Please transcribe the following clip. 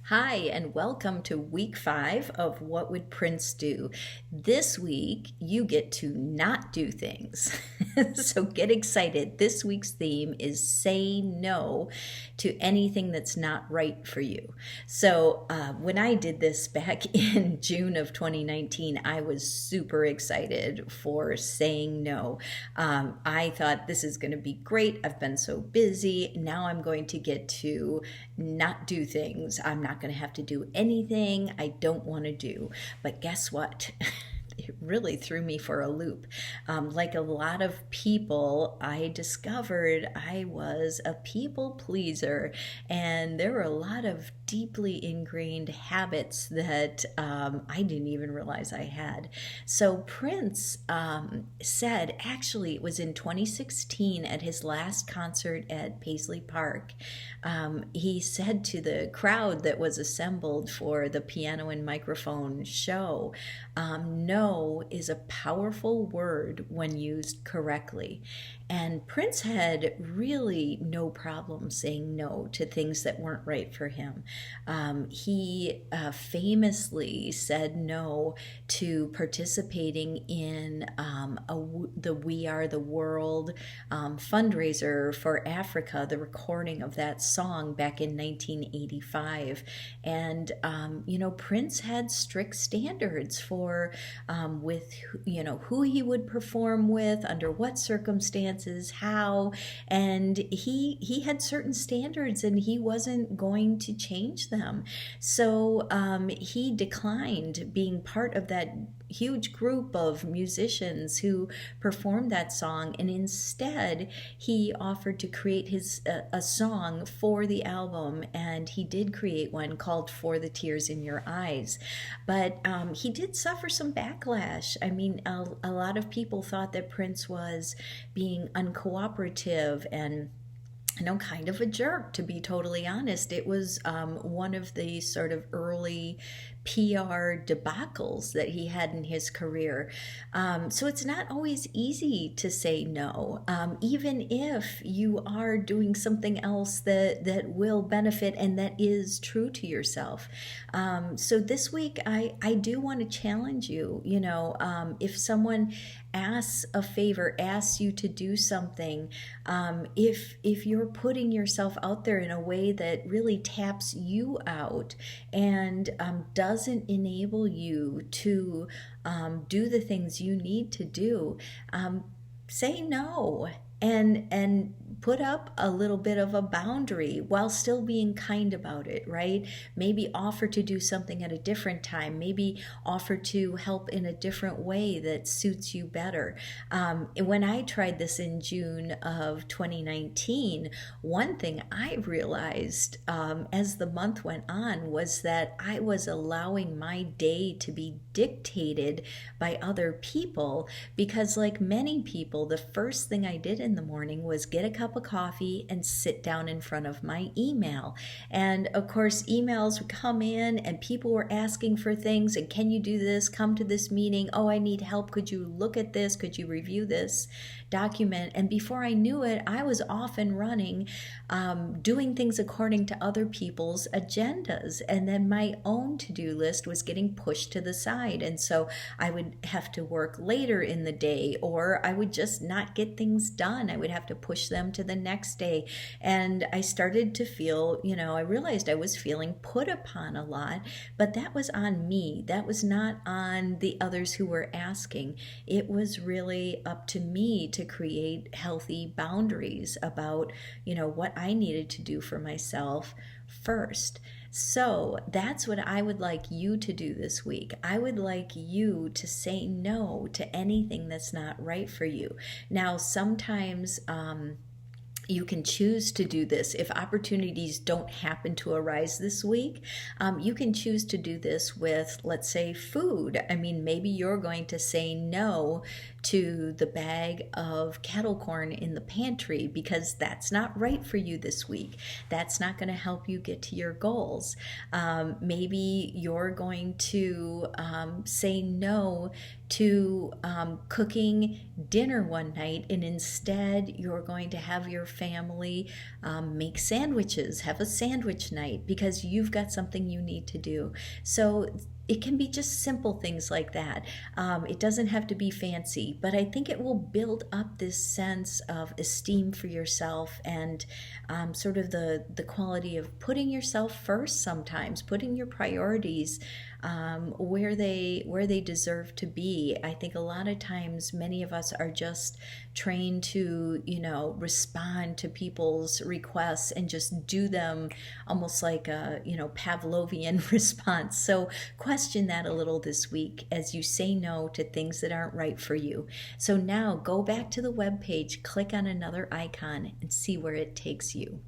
Hi, and welcome to week 5 of What Would Prince Do? This week, you get to not do things. So get excited. This week's theme is say no to anything that's not right for you. So when I did this back in June of 2019, I was super excited for saying no. I thought this is going to be great. I've been so busy. Now I'm going to get to not do things. I'm not going to have to do anything I don't want to do. But guess what? It really threw me for a loop. Like a lot of people, I discovered I was a people pleaser, and there were a lot of deeply ingrained habits that I didn't even realize I had. So Prince said, actually, it was in 2016 at his last concert at Paisley Park. He said to the crowd that was assembled for the piano and microphone show, no is a powerful word when used correctly. And Prince had really no problem saying no to things that weren't right for him. He famously said no to participating in the We Are the World fundraiser for Africa, the recording of that song back in 1985. And, Prince had strict standards for with, who he would perform with, under what circumstances, how, and he had certain standards and he wasn't going to change them. So he declined being part of that huge group of musicians who performed that song, and instead he offered to create a song for the album, and he did create one called For the Tears in Your Eyes. But he did suffer some backlash. I mean, a lot of people thought that Prince was being uncooperative and kind of a jerk, to be totally honest. It was one of the sort of early PR debacles that he had in his career. So it's not always easy to say no, even if you are doing something else that will benefit and that is true to yourself. So this week, I do want to challenge you. If someone asks a favor, asks you to do something, if you're putting yourself out there in a way that really taps you out and doesn't enable you to do the things you need to do, say no and put up a little bit of a boundary while still being kind about it, right? Maybe offer to do something at a different time, maybe offer to help in a different way that suits you better. When I tried this in June of 2019, one thing I realized as the month went on was that I was allowing my day to be dictated by other people, because like many people, the first thing I did in the morning was get a cup of coffee and sit down in front of my email. And of course, emails would come in and people were asking for things, and can you do this? Come to this meeting. Oh, I need help. Could you look at this? Could you review this document? And before I knew it, I was off and running, doing things according to other people's agendas. And then my own to-do list was getting pushed to the side. And so I would have to work later in the day, or I would just not get things done. I would have to push them to the next day. And I started to feel, I realized I was feeling put upon a lot, but that was on me. That was not on the others who were asking. It was really up to me to create healthy boundaries about, what I needed to do for myself first. So that's what I would like you to do this week. I would like you to say no to anything that's not right for you. Now, sometimes you can choose to do this. If opportunities don't happen to arise this week, you can choose to do this with, let's say, food. I mean, maybe you're going to say no to the bag of kettle corn in the pantry because that's not right for you this week. That's not going to help you get to your goals. Maybe you're going to say no to cooking dinner one night, and instead you're going to have your family make sandwiches, have a sandwich night because you've got something you need to do. So it can be just simple things like that. It doesn't have to be fancy, but I think it will build up this sense of esteem for yourself and sort of the quality of putting yourself first sometimes, putting your priorities where they deserve to be. I think a lot of times many of us are just trained to, respond to people's requests and just do them almost like a, Pavlovian response. So question that a little this week as you say no to things that aren't right for you. So now go back to the web page, click on another icon, and see where it takes you.